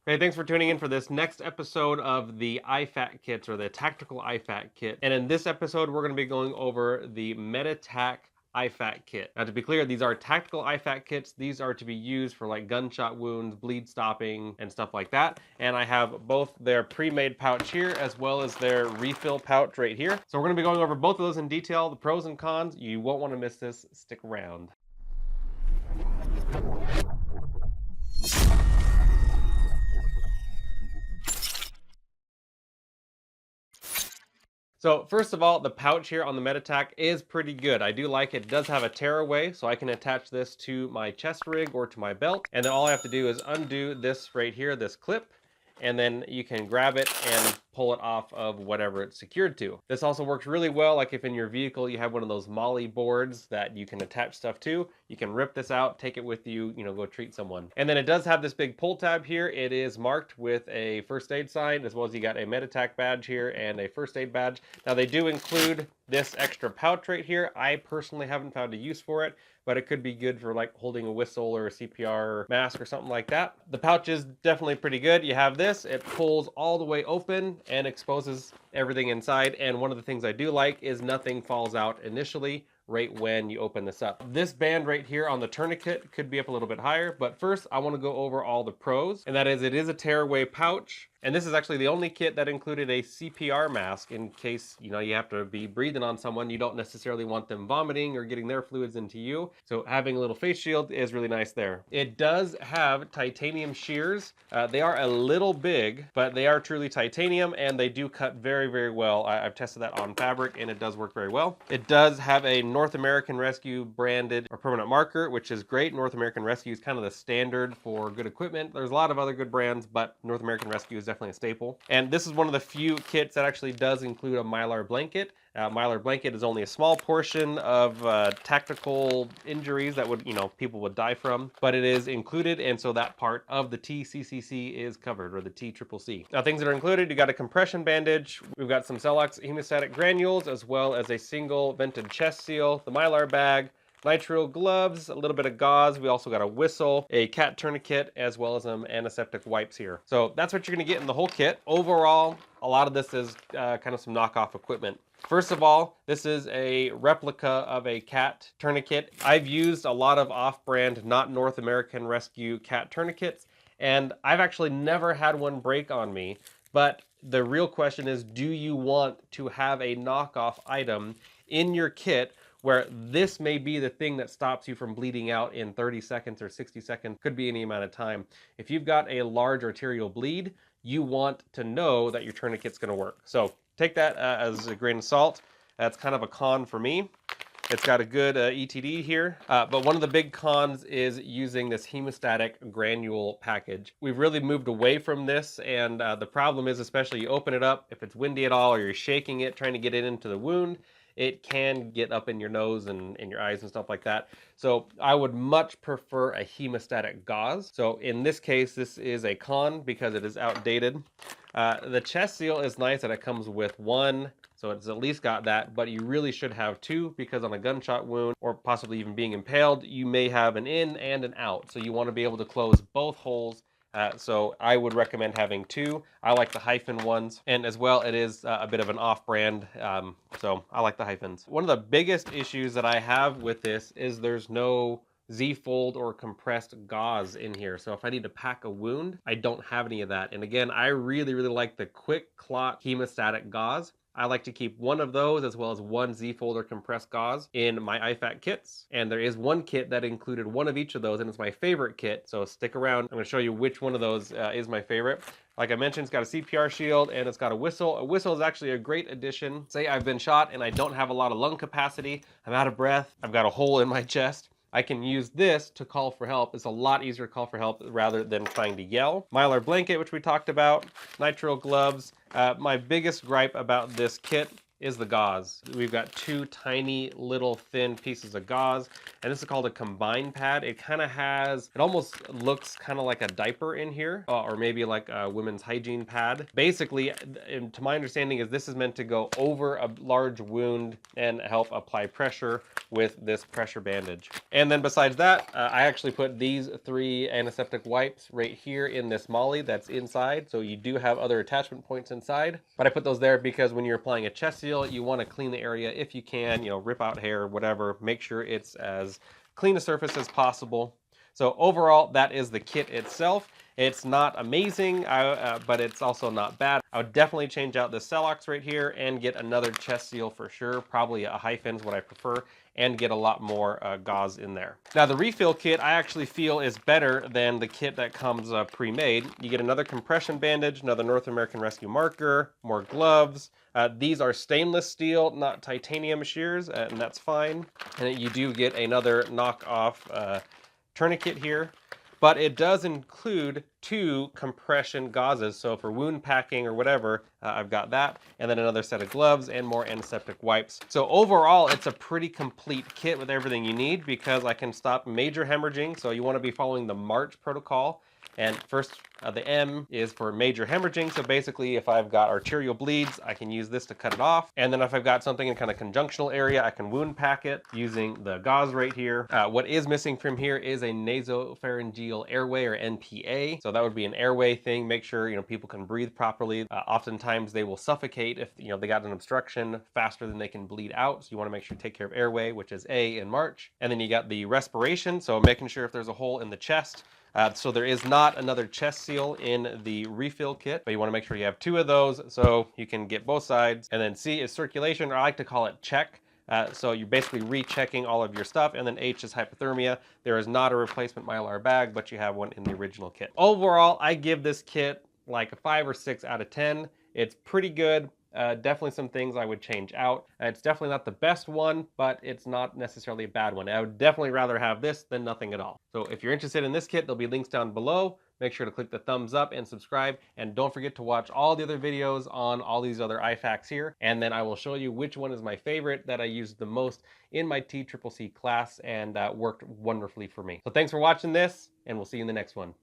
Hey, thanks for tuning in for this next episode of the IFAK kits, or the Tactical IFAK kit. And in this episode, we're going to be going over the MediTac IFAK kit. Now, to be clear, these are tactical IFAK kits. These are to be used for like gunshot wounds, bleed stopping, and stuff like that. And I have both their pre-made pouch here as well as their refill pouch right here. So we're going to be going over both of those in detail, the pros and cons. You won't want to miss this. Stick around. So first of all, the pouch here on the MediTac is pretty good. I do like it. It does have a tearaway, so I can attach this to my chest rig or to my belt. And then all I have to do is undo this right here, this clip, and then you can grab it and pull it off of whatever it's secured to. This also works really well, like if in your vehicle you have one of those molly boards that you can attach stuff to, you can rip this out, take it with you, go treat someone. And then it does have this big pull tab here. It is marked with a first aid sign, as well as you got a MediTac badge here and a first aid badge. Now they do include this extra pouch right here. I personally haven't found a use for it, but it could be good for like holding a whistle or a CPR mask or something like that. The pouch is definitely pretty good. You have this, it pulls all the way open and exposes everything inside. And one of the things I do like is nothing falls out initially right when you open this up. This band right here on the tourniquet could be up a little bit higher, but first I want to go over all the pros, and that is it is a tearaway pouch. And this is actually the only kit that included a CPR mask in case, you have to be breathing on someone. You don't necessarily want them vomiting or getting their fluids into you. So having a little face shield is really nice there. It does have titanium shears. They are a little big, but they are truly titanium and they do cut very, very well. I've tested that on fabric and it does work very well. It does have a North American Rescue branded or permanent marker, which is great. North American Rescue is kind of the standard for good equipment. There's a lot of other good brands, but North American Rescue is definitely a staple. And this is one of the few kits that actually does include a Mylar Blanket. Mylar Blanket is only a small portion of tactical injuries that would, people would die from, but it is included, and so that part of the TCCC is covered, or the TCCC. Now, things that are included, you got a compression bandage, we've got some Celox hemostatic granules, as well as a single vented chest seal, the Mylar bag, nitrile gloves, a little bit of gauze. We also got a whistle, a cat tourniquet, as well as some antiseptic wipes here. So that's what you're going to get in the whole kit. Overall, a lot of this is kind of some knockoff equipment. First of all, this is a replica of a cat tourniquet. I've used a lot of off-brand, not North American Rescue cat tourniquets, and I've actually never had one break on me. But the real question is, do you want to have a knockoff item in your kit where this may be the thing that stops you from bleeding out in 30 seconds or 60 seconds, could be any amount of time. If you've got a large arterial bleed, you want to know that your tourniquet's going to work. So take that as a grain of salt. That's kind of a con for me. It's got a good ETD here, but one of the big cons is using this hemostatic granule package. We've really moved away from this, and the problem is, especially you open it up, if it's windy at all or you're shaking it, trying to get it into the wound, it can get up in your nose and in your eyes and stuff like that. So I would much prefer a hemostatic gauze. So in this case, this is a con because it is outdated. The chest seal is nice that it comes with one, so it's at least got that, but you really should have two, because on a gunshot wound or possibly even being impaled, you may have an in and an out. So you want to be able to close both holes. So I would recommend having two. I like the hyphen ones, and as well, it is a bit of an off-brand, so I like the hyphens. One of the biggest issues that I have with this is there's no Z-fold or compressed gauze in here. So if I need to pack a wound, I don't have any of that. And again, I really, really like the quick clot hemostatic gauze. I like to keep one of those as well as one Z-fold or compressed gauze in my IFAK kits. And there is one kit that included one of each of those, and it's my favorite kit. So stick around. I'm going to show you which one of those is my favorite. Like I mentioned, it's got a CPR shield and it's got a whistle. A whistle is actually a great addition. Say I've been shot and I don't have a lot of lung capacity. I'm out of breath. I've got a hole in my chest. I can use this to call for help. It's a lot easier to call for help rather than trying to yell. Mylar Blanket, which we talked about, nitrile gloves. My biggest gripe about this kit is the gauze. We've got two tiny little thin pieces of gauze, and this is called a combined pad. It kind of has, it almost looks kind of like a diaper in here, or maybe like a women's hygiene pad. Basically, to my understanding, is this is meant to go over a large wound and help apply pressure with this pressure bandage. And then besides that, I actually put these 3 antiseptic wipes right here in this molly that's inside. So you do have other attachment points inside, but I put those there because when you're applying a chest seal, you want to clean the area if you can, you know, rip out hair, whatever, make sure it's as clean a surface as possible. So overall, that is the kit itself. It's not amazing, but it's also not bad. I would definitely change out the Celox right here and get another chest seal for sure. Probably a hyphen is what I prefer, and get a lot more gauze in there. Now the refill kit I actually feel is better than the kit that comes pre-made. You get another compression bandage, another North American Rescue marker, more gloves. These are stainless steel, not titanium shears, and that's fine. And you do get another knockoff tourniquet here, but it does include 2 compression gauzes. So for wound packing or whatever, I've got that, and then another set of gloves and more antiseptic wipes. So overall, it's a pretty complete kit with everything you need because I can stop major hemorrhaging. So you want to be following the March protocol. And first, the M is for major hemorrhaging. So basically, if I've got arterial bleeds, I can use this to cut it off. And then if I've got something in kind of conjunctional area, I can wound pack it using the gauze right here. What is missing from here is a nasopharyngeal airway, or NPA. So that would be an airway thing. Make sure, you know, people can breathe properly. Oftentimes they will suffocate if, you know, they got an obstruction faster than they can bleed out. So you want to make sure you take care of airway, which is A in March. And then you got the respiration. So making sure if there's a hole in the chest. So there is not another chest seal in the refill kit, but you want to make sure you have 2 of those so you can get both sides. And then C is circulation, or I like to call it check. So you're basically rechecking all of your stuff. And then H is hypothermia. There is not a replacement Mylar bag, but you have one in the original kit. Overall, I give this kit like a 5 or 6 out of 10. It's pretty good. Definitely some things I would change out. It's definitely not the best one, but it's not necessarily a bad one. I would definitely rather have this than nothing at all. So if you're interested in this kit, there'll be links down below. Make sure to click the thumbs up and subscribe. And don't forget to watch all the other videos on all these other IFAKs here. And then I will show you which one is my favorite that I used the most in my TCCC class and worked wonderfully for me. So thanks for watching this, and we'll see you in the next one.